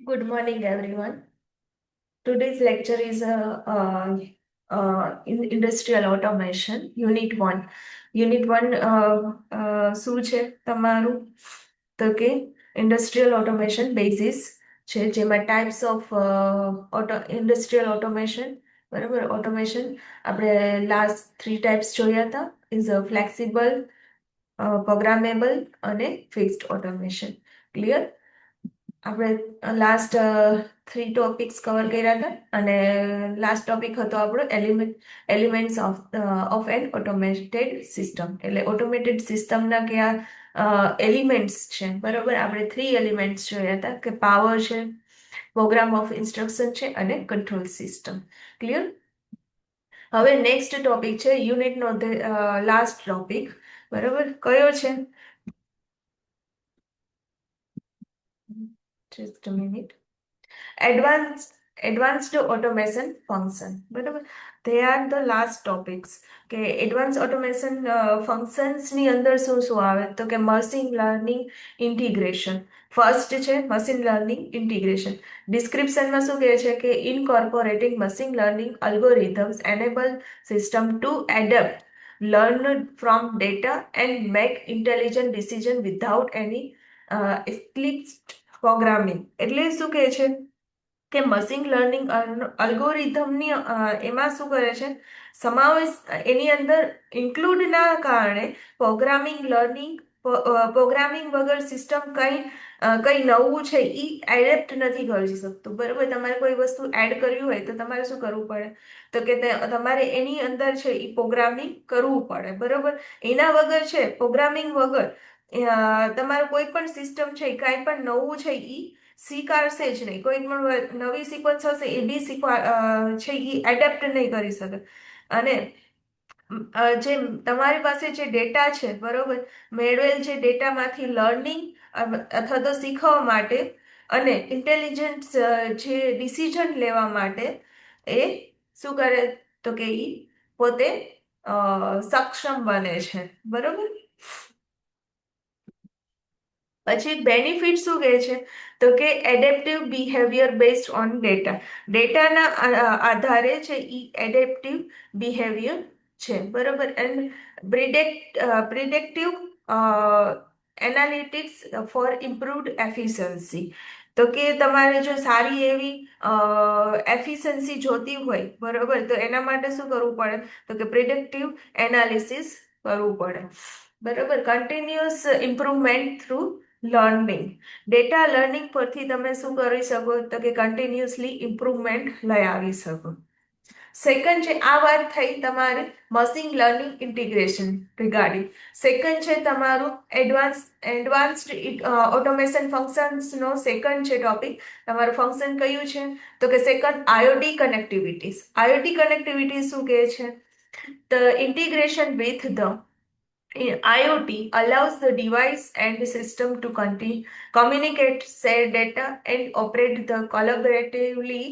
Good morning, everyone. Today's lecture is in industrial automation, Unit 1. Unit 1 શું છે તમારું? તો કે ઇન્ડસ્ટ્રીયલ ઓટોમેશન બેઝિસ છે, જેમાં ટાઈપ્સ ઓફ ઇન્ડસ્ટ્રીયલ ઓટોમેશન, બરાબર. ઓટોમેશન આપણે લાસ્ટ 3 ટાઈપ્સ જોયા હતા: ઇઝ ફ્લેક્સિબલ, પ્રોગ્રામેબલ અને ફિક્સ્ડ ઓટોમેશન. ક્લિયર? આપણે લાસ્ટ 3 ટોપિક્સ કવર કર્યા હતા, અને લાસ્ટ ટોપિક હતો આપણો elements of an automated system. એટલે ઓટોમેટેડ સિસ્ટમના કયા એલિમેન્ટ્સ છે, બરોબર. આપણે 3 એલિમેન્ટ્સ જોયા હતા કે પાવર છે, પ્રોગ્રામ ઓફ ઇન્સ્ટ્રક્શન છે અને કંટ્રોલ સિસ્ટમ. ક્લિયર? હવે નેક્સ્ટ ટોપિક છે યુનિટનો લાસ્ટ ટોપિક, બરોબર. કયો છે? Just a minute. Advance advanced automation function, બરાબર. They are the last topics. કે એડવાન્સ ઓટોમેશન ફંક્શન્સની અંદર શું શું આવે? તો કે મશીન લર્નિંગ ઇન્ટિગ્રેશન. ફર્સ્ટ છે મશીન લર્નિંગ ઇન્ટિગ્રેશન. ડિસ્ક્રિપ્શનમાં શું કહે છે કે incorporating machine learning algorithms enable system to adapt learn from data and make intelligent decision without any explicit programming. એટલે શું કહે છે કે મશીન લર્નિંગ અલ્ગોરિધમની એમાં શું કરે છે, સમાવેશ એની અંદર ઇન્ક્લુડ ના કારણે પ્રોગ્રામિંગ લર્નિંગ પ્રોગ્રામિંગ વગર સિસ્ટમ કઈ નવું છે એ એડેપ્ટ નથી કરી શકતું, બરાબર. તમારે કોઈ વસ્તુ એડ કરવી હોય તો તમારે શું કરવું પડે? તો કે તમારે એની અંદર છે એ પ્રોગ્રામિંગ કરવું પડે, બરાબર. એના વગર છે, પ્રોગ્રામિંગ વગર તમારું કોઈ પણ સિસ્ટમ છે, કાંઈ પણ નવું છે એ સ્વીકારશે જ નહીં. કોઈ પણ નવી સિક્વન્સ હશે એ બી છે એ એડેપ્ટ નહીં કરી શકે. અને જે તમારી પાસે જે ડેટા છે, બરોબર, મેળવેલ જે ડેટામાંથી લર્નિંગ અથવા તો શીખવા માટે અને ઇન્ટેલિજન્ટ જે ડિસિઝન લેવા માટે એ શું કરે? તો કે એ પોતે સક્ષમ બને છે, બરોબર. પછી બેનિફિટ શું કહે છે? તો કે adaptive behaviour based on data. ડેટાના આધારે છે એ એડેપ્ટિવ બિહેવિયર છે, બરોબર. And predictive analytics for improved efficiency. તો કે તમારે જો સારી એવી એફિશિયન્સી જોતી હોય, બરોબર, તો એના માટે શું કરવું પડે? તો કે પ્રિડિક્ટિવ એનાલિસિસ કરવું પડે, બરોબર. Continuous improvement through learning. Data learning પરથી તમે શું કરી શકો? તો કે કન્ટિન્યુઅસલી ઇમ્પ્રુવમેન્ટ લઈ આવી શકો. સેકન્ડ છે, આ વાત થઈ તમારે machine learning integration regarding. Second છે તમારું એડવાન્સ્ડ ઓટોમેશન ફંક્શન્સનો સેકન્ડ છે ટોપિક. તમારું ફંક્શન કયું છે? તો કે સેકન્ડ આઈઓટી કનેક્ટિવિટીઝ. આઈઓટી કનેક્ટિવિટી શું કહે છે? The integration with the IoT allows the device and the system to communicate, share data, and operate the collaboratively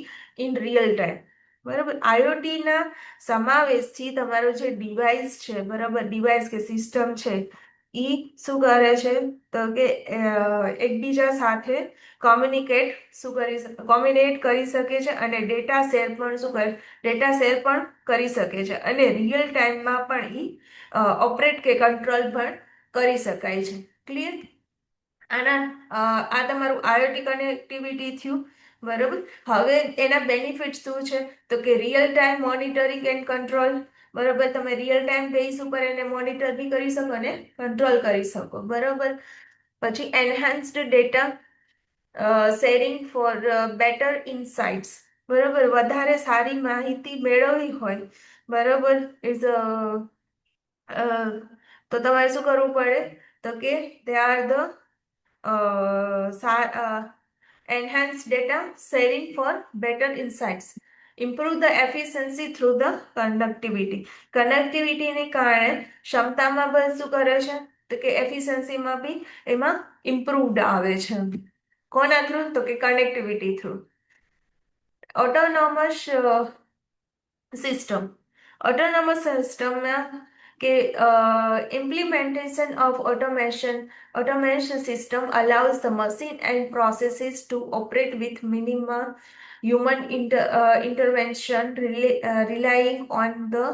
in real time. બરાબર. આઈઓટી ના સમાવેશથી તમારો જે ડિવાઇસ છે, બરાબર, ડિવાઇસ કે સિસ્ટમ છે, ઈ શું કરે છે? તો કે એકબીજા સાથે કોમ્યુનિકેટ કરી શકે છે, અને ડેટા શેર પણ શું કરે? ડેટા શેર પણ કરી શકે છે, અને રિયલ ટાઈમમાં પણ ઈ ઓપરેટ કે કંટ્રોલ પણ કરી શકાય છે. ક્લિયર? આ તમારું આઈઓટી કનેક્ટિવિટી થયું, બરોબર. હવે એના બેનિફિટ શું છે? તો કે real time monitoring and control, બરોબર. તમે રિયલ ટાઈમ બેઝ ઉપર એને મોનિટર બી કરી શકો અને કંટ્રોલ કરી શકો, બરોબર. પછી enhanced data sharing for better insights, બરોબર. વધારે સારી માહિતી મેળવવી હોય, બરોબર, ઇઝ તો તમારે શું કરવું પડે? તો કે દે are the enhance data sharing for better insights, improve the efficiency through the connectivity. કનેક્ટિવિટીને કારણે ક્ષમતામાં પણ શું કરે છે? તો કે એફિશિયન્સીમાં બી એમાં ઇમ્પ્રુવડ આવે છે. કોના થ્રુ? તો કે connectivity through. Autonomous system. Autonomous સિસ્ટમમાં કે implementation of automation system allows the machine and processes to operate with minimum human intervention, relying on the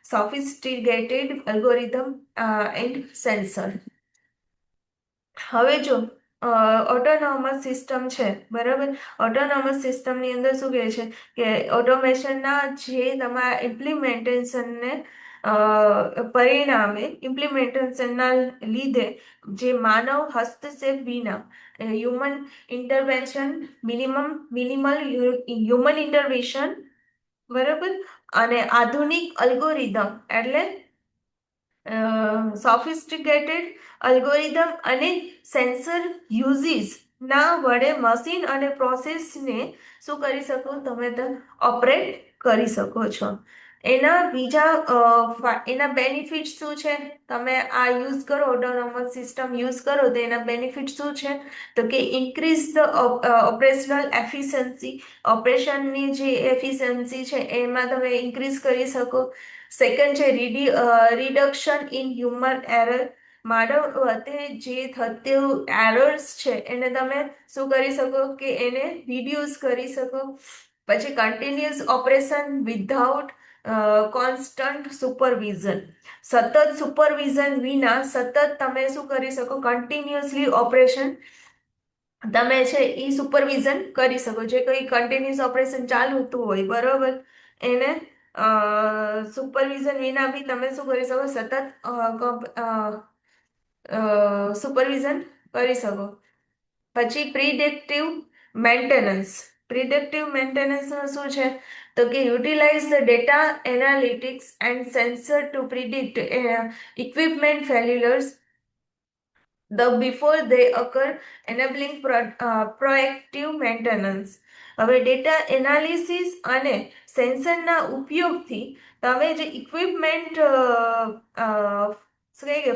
sophisticated algorithm and sensor. હવે જો ઓટોનોમસ સિસ્ટમ છે, બરાબર. ઓટોનોમસ સિસ્ટમની અંદર શું કહે છે કે ઓટોમેશનના જે તમારા ઇમ્પ્લિમેન્ટેશનને પરિણામે, ઇમ્પ્લિમેન્ટેશનના લીધે જે માનવ હસ્તક્ષેપ વિના, human intervention, minimal human intervention, બરાબર, અને આધુનિક અલ્ગોરિધમ એટલે સોફિસ્ટિકેટેડ અલ્ગોરિધમ અને સેન્સર યુઝીસ ના વડે મશીન અને પ્રોસેસને શું કરી શકો તમે, ઓપરેટ કરી શકો છો. એના એના બેનિફિટ શું છે? તમે આ યુઝ કરો, ઓટોનોમસ સિસ્ટમ યુઝ કરો તો એના બેનિફિટ શું છે? તો કે ઇન્ક્રીઝ ધ ઓપરેશનલ એફિશિયન્સી, ઓપરેશનની જે એફિશિયન્સી છે એમાં તમે ઇન્ક્રીઝ કરી શકો. સેકન્ડ છે રિડક્શન ઇન હ્યુમન એરર, માનવ વતે જે થતું એરર્સ છે એને તમે શું કરી શકો કે એને રિડ્યુસ કરી શકો. પછી continuous operation without constant supervision, સતત સુપરવિઝન વિના સતત તમે શું કરી શકો, કન્ટિન્યુઅસલી ઓપરેશન તમે છે એ સુપરવિઝન કરી શકો. જે કોઈ કન્ટિન્યુઅસ ઓપરેશન ચાલતું હોય, બરોબર, એને સુપરવિઝન વિના બી તમે શું કરી શકો, સતત સુપરવિઝન કરી શકો. પછી પ્રિડિક્ટિવ મેન્ટેનન્સમાં શું છે? તો કે utilize the data analytics and sensor to predict equipment failures before they occur, enabling proactive maintenance. હવે ડેટા એનાલિસિસ અને સેન્સરના ઉપયોગથી તમે જે ઇક્વિપમેન્ટ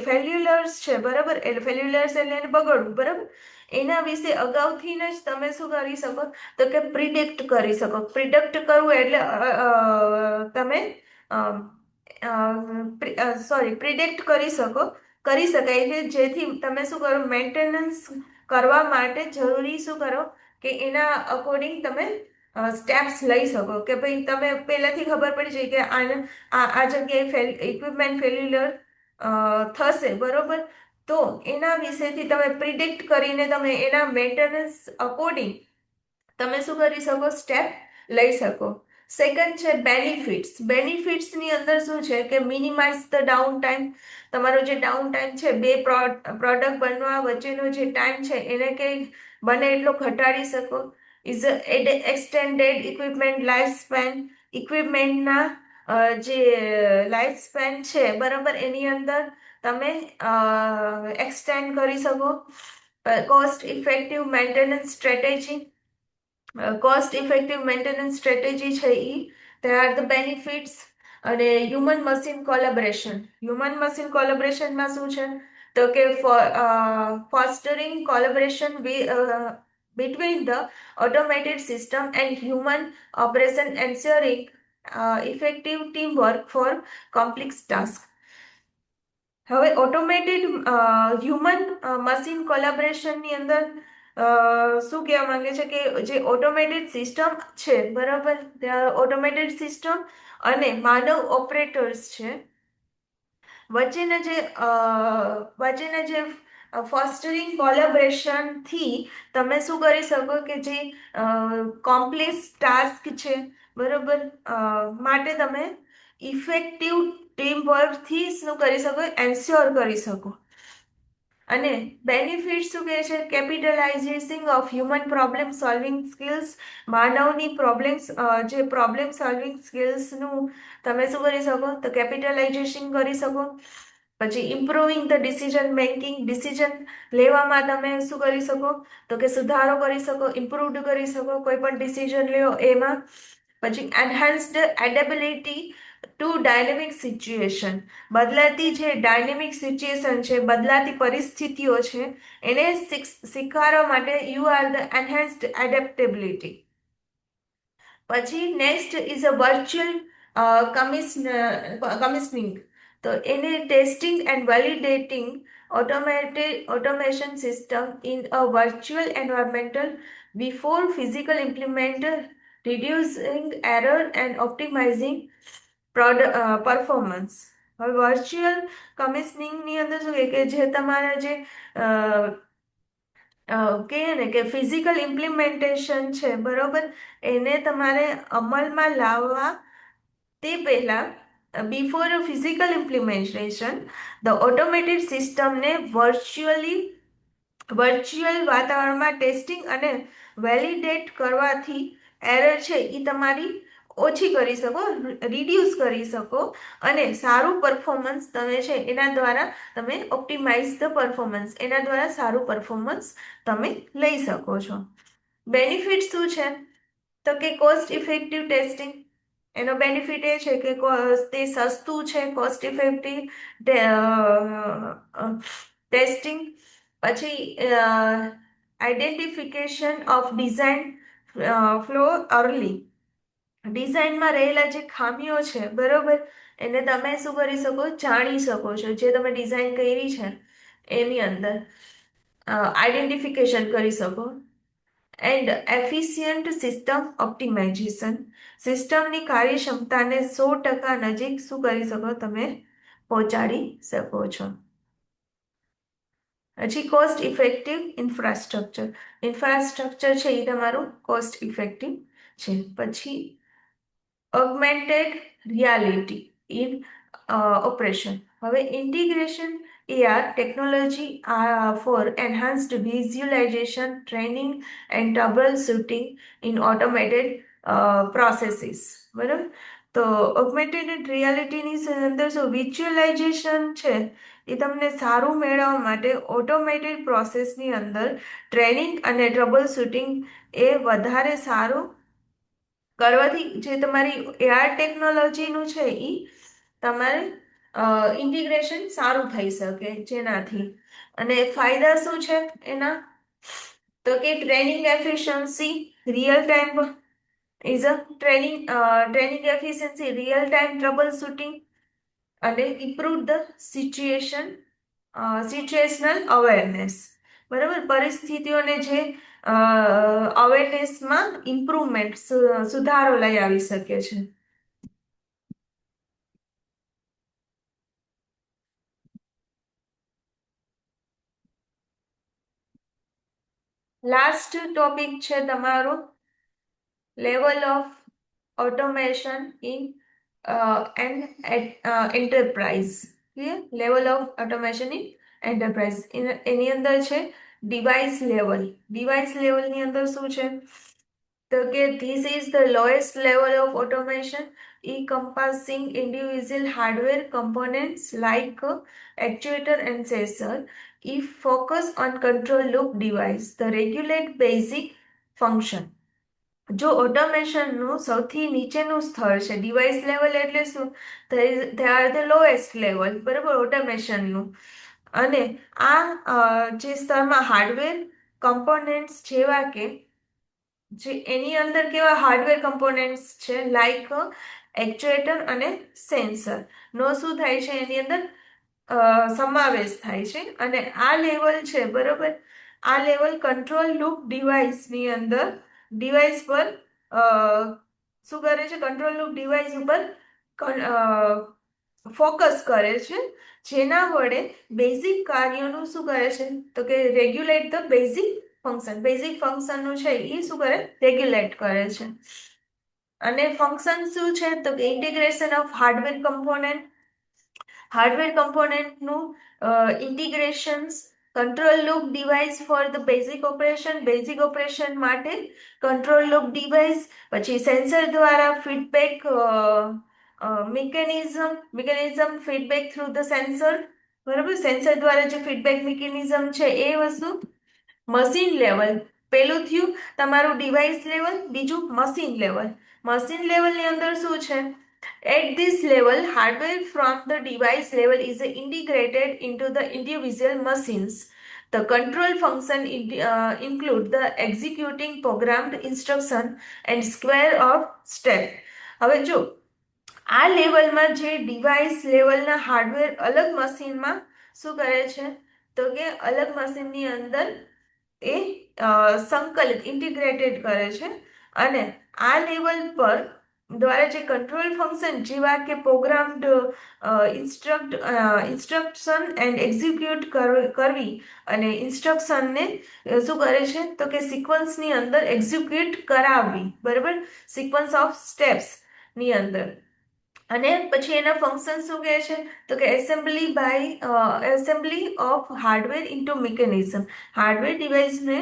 ફેલ્યુલર્સ છે, બરાબર, એટલે ફેલ્યુલર્સ એટલે એને બગડવું, બરાબર, એના વિશે અગાઉથી જ તમે શું કરી શકો, તો કે પ્રિડિક્ટ કરી શકો. પ્રિડિક્ટ કરવું એટલે તમે પ્રિડિક્ટ કરી શકો, કરી શકાય છે, જેથી તમે શું કરો, મેન્ટેનન્સ કરવા માટે જરૂરી શું કરો કે એના અકોર્ડિંગ તમે સ્ટેપ્સ લઈ શકો. કે ભાઈ તમે પહેલાથી ખબર પડી જાય કે આ જગ્યાએ ઇક્વિપમેન્ટ ફેલ્યુલર થશે, બરોબર, તો એના વિશેથી તમે પ્રિડિક્ટ કરીને તમે એના મેન્ટેનન્સ અકોર્ડિંગ તમે શું કરી શકો, સ્ટેપ લઈ શકો. સેકન્ડ છે બેનિફિટ્સની અંદર શું છે કે મિનિમાઇઝ ધ ડાઉન ટાઈમ, તમારો જે ડાઉન ટાઈમ છે, બે પ્રોડક્ટ બનવા વચ્ચેનો જે ટાઈમ છે એને કંઈ બને એટલો ઘટાડી શકો. Is extended equipment life span, ઇક્વિપમેન્ટના જે લાઈફ સ્પેન છે, બરાબર, એની અંદર તમે એક્સટેન્ડ કરી શકો. Cost effective maintenance strategy, cost effective maintenance strategy છે તે આર ધ બેનિફિટ્સ. અને હ્યુમન મશીન કોલેબરેશનમાં શું છે? તો કે ફોસ્ટરિંગ collaboration between the automated system and human operation, ensuring effective teamwork for complex tasks. હવે ઓટોમેટેડ હ્યુમન મશીન કોલેબરેશનની અંદર શું કહેવા માંગે છે કે જે ઓટોમેટેડ સિસ્ટમ છે, બરાબર, ઓટોમેટેડ સિસ્ટમ અને માનવ ઓપરેટર્સ છે વચ્ચેના જે ફોસ્ટરિંગ કોલેબરેશનથી તમે શું કરી શકો કે જે કોમ્પ્લેક્સ ટાસ્ક છે, બરોબર, માટે તમે ઇફેક્ટિવ ટીમ વર્કથી શું કરી શકો, એન્શ્યોર કરી શકો. અને બેનિફિટ શું કહે છે? Capitalization of human problem solving skills, માનવની જે પ્રોબ્લેમ સોલ્વિંગ સ્કિલ્સનું તમે શું કરી શકો, તો કેપિટલાઇઝેશન કરી શકો. પછી improving the decision making, decision લેવામાં તમે શું કરી શકો, તો કે સુધારો કરી શકો, ઇમ્પ્રુવડ કરી શકો કોઈ પણ ડિસિઝન લ્યો એમાં. પછી એન્હાન્સ્ડ એડેબિલિટી ટુ ડાયનેમિક સિચ્યુએશન, બદલાતી જે ડાયનેમિક સિચ્યુએશન છે, બદલાતી પરિસ્થિતિઓ છે, એને શીખવાડવા માટે યુ આર ધ એન્હાન્સ્ડ એડેપ્ટેબિલિટી. પછી next is a virtual commissioning. તો એને testing and validating automation system in a virtual environmental before physical implement, reducing error and optimizing performance. હવે વર્ચ્યુઅલ કમિશનિંગની અંદર શું કે જે તમારા જે કહીએ ને કે ફિઝિકલ ઇમ્પ્લિમેન્ટેશન છે બરોબર, એને તમારે અમલમાં લાવવા તે પહેલા before physical implementation the automated સિસ્ટમને વર્ચ્યુઅલ વાતાવરણમાં ટેસ્ટિંગ અને વેલિડેટ કરવાથી એરર છે એ તમારી ઓછી કરી શકો, રિડ્યુસ કરી શકો અને સારું પરફોર્મન્સ તમે છે એના દ્વારા તમે ઓપ્ટિમાઇઝ ધ પરફોર્મન્સ, એના દ્વારા સારું પરફોર્મન્સ તમે લઈ શકો છો. બેનિફિટ શું છે? તો કે કોસ્ટ ઇફેક્ટિવ ટેસ્ટિંગ. એનો બેનિફિટ એ છે કે તે સસ્તું છે, કોસ્ટ ઇફેક્ટિવ ટેસ્ટિંગ. પછી identification of design flow early. ડિઝાઇનમાં રહેલા જે ખામીઓ છે બરોબર, એને તમે શું કરી શકો, જાણી શકો છો. જે તમે ડિઝાઇન કરી છે એની અંદર આઈડેન્ટિફિકેશન કરી શકો. And efficient system optimization. સિસ્ટમની કાર્યક્ષમતાને 100% નજીક શું કરી શકો, તમે પહોંચાડી શકો છો. પછી કોસ્ટ ઇફેક્ટિવ ઇન્ફ્રાસ્ટ્રક્ચર. ઇન્ફ્રાસ્ટ્રક્ચર છે એ તમારું કોસ્ટ ઇફેક્ટિવ છે. પછી ઓગમેન્ટેડ રિયાલિટી ઇન ઓપરેશન. હવે integration AR technology for enhanced visualization, training and trouble shooting in automated processes. બરાબર, તો ઓગમેન્ટેડ રિયાલિટીની અંદર શું વિઝ્યુલાઇઝેશન છે એ તમને સારું મેળવવા માટે ઓટોમેટેડ પ્રોસેસની અંદર ટ્રેનિંગ અને ટ્રબલ શૂટિંગ એ વધારે સારું કરવાથી જે તમારી AR ટેકનોલોજીનું છે એ તમારે ઇન્ટિગ્રેશન સારું થઈ શકે જેનાથી. અને ફાયદા શું છે એના? તો કે training efficiency, real time is a training efficiency, real time trouble shooting અને ઇમ્પ્રુવ ધ સિચ્યુએશનલ અવેરનેસ. બરાબર, પરિસ્થિતિઓને જે અવેરનેસમાં ઇમ્પ્રુવમેન્ટ, સુધારો લઈ આવી શકે છે. લાસ્ટ ટોપિક છે તમારો level of automation in and enterprise. Level of automation in enterprise. એની અંદર છે ડિવાઇસ લેવલ. ડિવાઇસ લેવલની અંદર શું છે? તો કે this is the lowest level of automation encompassing individual hardware components like actuator and sensor. If focus on control loop device, the regulate basic function. જો ઓટોમેશનનું સૌથી નીચેનું સ્તર છે ડિવાઇસ લેવલ, એટલે શું? They are the lowest level, બરાબર, ઓટોમેશનનું. અને આ જે સ્તરમાં હાર્ડવેર કમ્પોનેન્ટ્સ જેવા કે જે એની અંદર કેવા હાર્ડવેર કમ્પોનેન્ટ્સ છે લાઈક એક્ચ્યુએટર અને સેન્સર નો શું થાય છે એની અંદર સમાવેશ થાય છે. અને આ લેવલ છે બરોબર, આ લેવલ કંટ્રોલ લૂપ ડિવાઇસની અંદર ડિવાઇસ પર શું કરે છે? કંટ્રોલ લૂપ ડિવાઇસ ઉપર ફોકસ કરે છે, જેના વડે બેઝિક કાર્યોનું શું કરે છે? તો કે regulate the basic function. Basic ફંક્શનનું છે એ શું કરે? રેગ્યુલેટ કરે છે. અને ફંક્શન શું છે? તો કે integration of hardware component. Hardware કમ્પોનેન્ટનું integrations, control loop device for the basic operation. Basic operation માટે કંટ્રોલ લૂપ ડિવાઇસ. પછી સેન્સર દ્વારા feedback mechanism feedback through the sensor. બરાબર, સેન્સર દ્વારા જે ફીડબેક મિકેનિઝમ છે એ વસ્તુ. મશીન લેવલ, પેલું થયું તમારું ડિવાઇસ લેવલ, બીજું મશીન લેવલ. મશીન લેવલની અંદર શું છે? At this level, hardware from the device level is integrated into the individual machines. The control function include the executing programmed instruction and square of step. હવે જો આ લેવલમાં જે ડિવાઇસ લેવલના હાર્ડવેર અલગ મશીનમાં શું કરે છે, તો કે અલગ મશીનની અંદર એ સંકલિત ઇન્ટિગ્રેટેડ કરે છે. અને આ લેવલ પર દ્વારા જે કંટ્રોલ ફંક્શન જેવા કે પ્રોગ્રામ્ડ ઇન્સ્ટ્રક્શન એન્ડ એક્ઝિક્યુટ કરવી અને ઇન્સ્ટ્રક્શનને શું કરે છે, તો કે સિક્વન્સની અંદર એક્ઝિક્યુટ કરાવવી, બરાબર, સિક્વન્સ ઓફ સ્ટેપ્સ ની અંદર. અને પછી એના ફંક્શન શું કહે છે, તો કે assembly of hardware into mechanism. Hardware ડિવાઇસને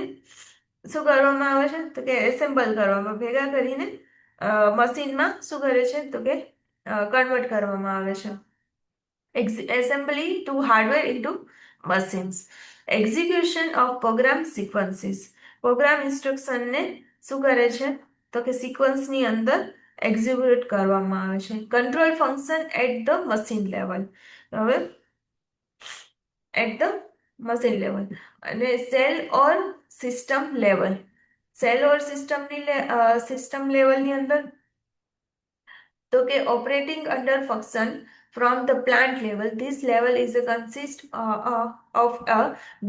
શું કરવામાં આવે છે, તો કે એસેમ્બલ કરવામાં, ભેગા કરીને મશીનમાં શું કરે છે, તો કે કન્વર્ટ કરવામાં આવે છે. assembly to hardware into machines. Execution of program sequences. Program ઇન્સ્ટ્રક્શનને શું કરે છે, તો કે સિક્વન્સની અંદર એક્ઝિક્યુટ કરવામાં આવે છે. Control function at the machine level. હવે એટ ધ મશીન લેવલ અને cell or system level. Cell or system લેવલની અંદર તો કે operating under function from the plant level. This level is a consist of a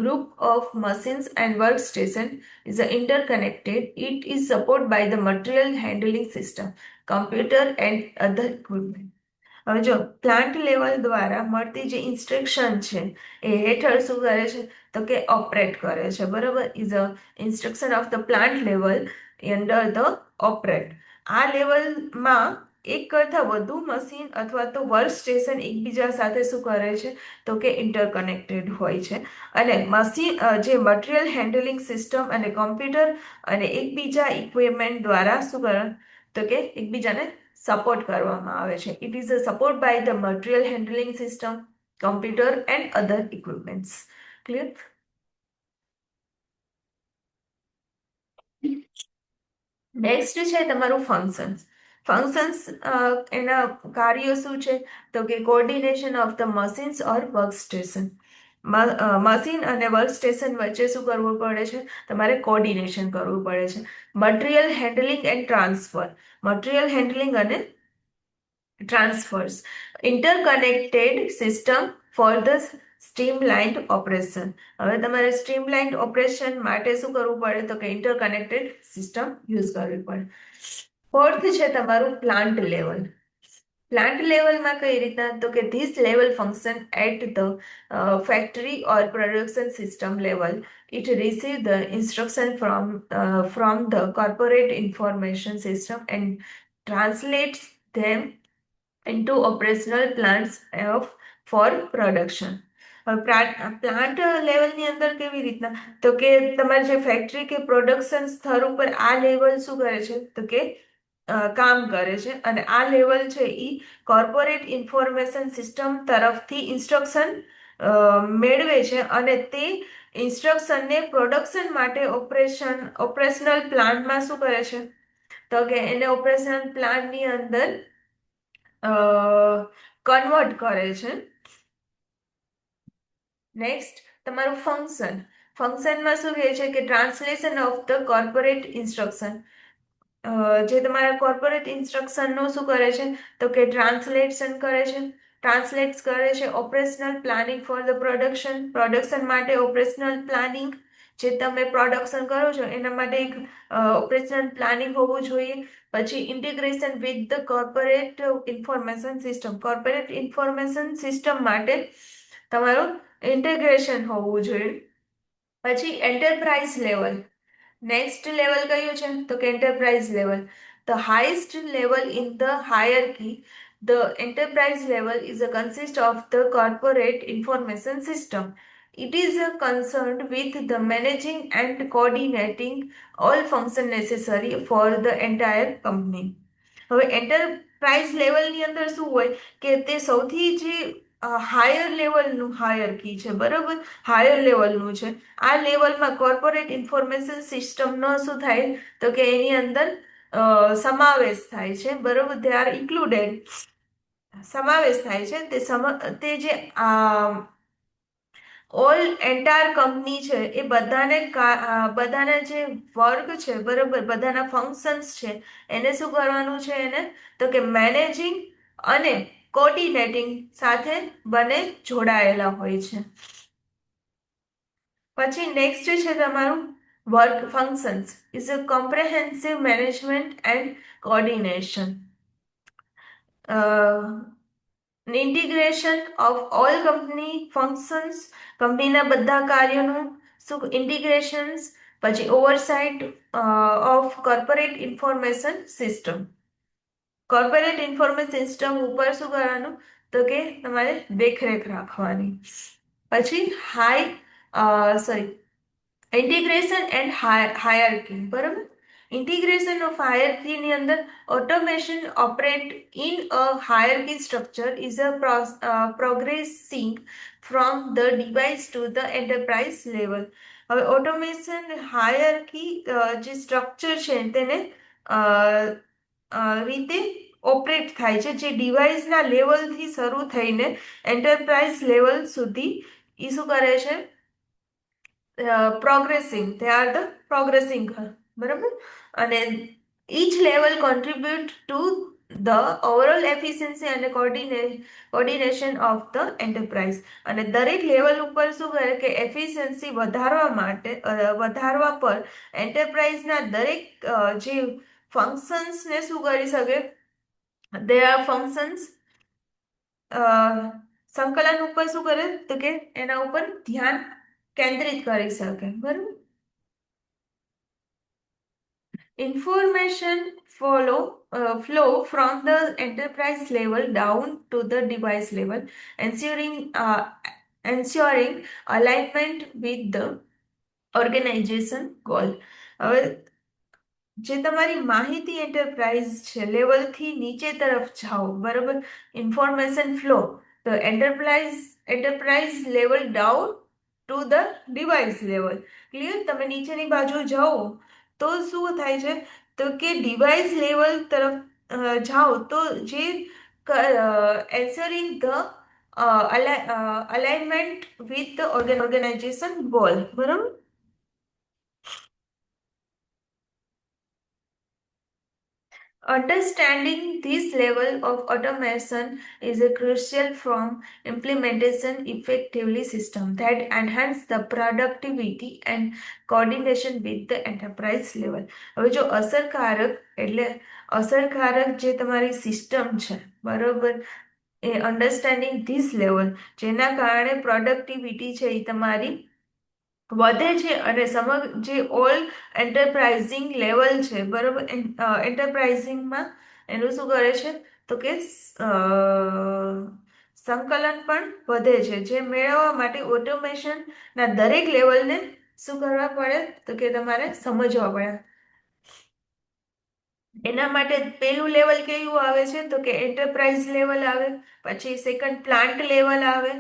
group of machines and workstation is interconnected. It is supported by the material handling system, computer and other equipment. હવે જો plant level દ્વારા મળતી જે instruction છે એ હેઠળ શું કરે છે, તો કે ઓપરેટ કરે છે, બરાબર. Is a instruction of the plant level under the operate. આ લેવલમાં એક કરતાં વધુ મશીન અથવા તો વર્ક સ્ટેશન એકબીજા સાથે શું કરે છે, તો કે ઇન્ટરકનેક્ટેડ હોય છે. અને મશીન જે મટીરિયલ હેન્ડલિંગ સિસ્ટમ અને કોમ્પ્યુટર અને એકબીજા ઇક્વિપમેન્ટ દ્વારા શું કરે, તો કે એકબીજાને સપોર્ટ કરવામાં આવે છે. It is a support by the material handling system, computer and other equipments. Clear? Next છે તમારું ફંક્શન્સ. ફંક્શન્સ એના કાર્યો શું છે, તો કે coordination of the machines or work station. Machine અને વર્ક સ્ટેશન વચ્ચે શું કરવું પડે છે, તમારે કોર્ડિનેશન કરવું પડે છે. Material handling and transfer. Material handling અને transfers. Interconnected system for the streamlined operation. હવે તમારે સ્ટ્રીમલાઇન્ડ ઓપરેશન માટે શું કરવું પડે, તો કે ઇન્ટરકનેક્ટેડ સિસ્ટમ યુઝ કરવી પડે. ફોર્થ છે તમારું પ્લાન્ટ લેવલ. પ્લાન્ટ લેવલમાં કઈ રીતના, તો કે this level function at the factory or production system level. It receives the instruction from the corporate information system and translates them into operational plans for production. Plant લેવલની અંદર કેવી રીતના, તો કે તમારે જે ફેક્ટરી કે પ્રોડક્શન સ્તર ઉપર આ લેવલ શું કરે છે, તો કે કામ કરે છે. અને આ લેવલ છે એ કોર્પોરેટ ઇન્ફોર્મેશન સિસ્ટમ તરફથી ઇન્સ્ટ્રક્શન મેળવે છે અને તે ઇન્સ્ટ્રક્શનને પ્રોડક્શન માટે ઓપરેશનલ પ્લાન્ટમાં શું કરે છે, તો કે એને ઓપરેશનલ પ્લાન્ટની અંદર કન્વર્ટ કરે છે. નેક્સ્ટ તમારું ફંક્શન. ફંક્શનમાં શું કહે છે કે translation of the corporate instruction. જે તમારા કોર્પોરેટ ઇન્સ્ટ્રક્શનનું શું કરે છે, તો કે ટ્રાન્સલેશન કરે છે. ટ્રાન્સલેટ કરે છે operational planning for the production માટે ઓપરેશનલ પ્લાનિંગ. જે તમે પ્રોડક્શન કરો છો એના માટે એક ઓપરેશનલ પ્લાનિંગ હોવું જોઈએ. પછી integration with the corporate information system. Corporate information system માટે તમારું ઇન્ટિગ્રેશન હોવું જોઈએ. પછી એન્ટરપ્રાઇઝ લેવલ. નેક્સ્ટ લેવલ કયું છે, તો કે enterprise level. The highest level in the hierarchy. The enterprise level is a consist of the corporate information system. It is concerned with the managing and coordinating all functions necessary for the entire company. હવે enterprise લેવલની અંદર શું હોય કે તે સૌથી જે higher લેવલનું હાયરકી છે, બરાબર, હાયર લેવલનું છે. આ લેવલમાં કોર્પોરેટ ઇન્ફોર્મેશન સિસ્ટમનો શું થાય, તો કે એની અંદર સમાવેશ થાય છે, બરાબર. દે આર ઇન્ક્લુડેડ, સમાવેશ થાય છે. તે જે ઓલ એન્ટાયર કંપની છે એ બધાના જે વર્ક છે, બરાબર, બધાના ફંક્શન્સ છે એને શું કરવાનું છે, એને તો કે મેનેજિંગ અને કોર્ડિનેટિંગ સાથે બંને જોડાયેલા હોય છે. પછી નેક્સ્ટ છે તમારું work functions is a comprehensive management and coordination. Integration of all company functions, કંપનીના બધા કાર્યોનું શું ઇન્ટિગ્રેશન્સ. પછી oversight of corporate information system. Corporate information system ઉપર શું કરવાનું, તો કે તમારે દેખરેખ રાખવાની. પછી સોરી ઇન્ટિગ્રેશન એન્ડ હાયરકી, બરાબર. ઇન્ટિગ્રેશન ઓફ હાયરકી ની અંદર automation operate in a hierarchy structure is a progressing from the device to the enterprise level. હવે ઓટોમેશન હાયરકી જે સ્ટ્રક્ચર છે તેને અ, રીતે ઓપરેટ થાય છે, જે ડિવાઇસના લેવલથી શરૂ થઈને એન્ટરપ્રાઇઝ લેવલ સુધી એ શું કરે છે, પ્રોગ્રેસિંગ, they are the progressing, બરાબર. અને each level contribute to the overall efficiency and coordination of the enterprise. અને દરેક લેવલ ઉપર શું કરે કે એફિશિયન્સી વધારવા માટે વધારવા પર એન્ટરપ્રાઇઝના દરેક જે ફંક્શન્સને શું કરી શકે, દે આર ફંક્શન્સ સંકલન ઉપર શું કરે, તો કે એના ઉપર ધ્યાન કેન્દ્રિત કરી શકે, બરાબર. Information flow from the enterprise level down to the device level, ensuring alignment with the organization goal. હવે જે તમારી માહિતી એન્ટરપ્રાઇઝ છે લેવલથી નીચે તરફ જાઓ, બરાબર. ઇન્ફોર્મેશન ફ્લો, તો enterprise level down to the device level. Clear? તમે નીચેની બાજુ જાઓ તો શું થાય છે, તો કે ડિવાઇસ લેવલ તરફ જાઓ તો જે ensuring the alignment with the organization goal, બરાબર. Understanding this level of automation is a crucial from implementation effectively system that enhance the productivity and coordination with the enterprise level. હવે જો અસરકારક એટલે અસરકારક જે તમારી સિસ્ટમ છે, બરોબર, એ અન્ડરસ્ટેન્ડિંગ ધીસ લેવલ, જેના કારણે પ્રોડક્ટિવિટી છે એ તમારી વધે છે અને સમગ્ર જે ઓલ એન્ટરપ્રાઇઝિંગ લેવલ છે, બરોબર, એન્ટરપ્રાઇઝિંગમાં એનું શું કરે છે, તો કે સંકલન પણ વધે છે, જે મેળવવા માટે ઓટોમેશનના દરેક લેવલને શું કરવા પડે, તો કે તમારે સમજવા પડે. એના માટે પેલું લેવલ કેવું આવે છે, તો કે એન્ટરપ્રાઇઝ લેવલ આવે. પછી સેકન્ડ પ્લાન્ટ લેવલ આવે,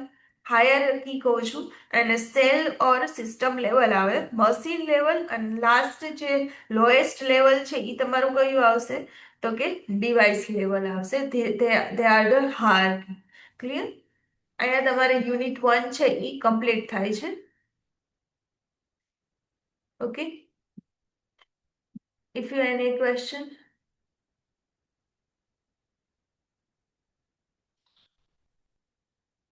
હાયરકી કહું છું. અને સેલ ઓર સિસ્ટમ લેવલ આવે, મશીન લેવલ. અને લાસ્ટ જે લોએસ્ટ લેવલ છે એ તમારું કયું આવશે, તો કે ડિવાઇસ લેવલ આવશે. They are the hierarchy. Clear? અહીંયા તમારે યુનિટ 1 છે એ કમ્પ્લીટ થાય છે. Okay. If you have any question.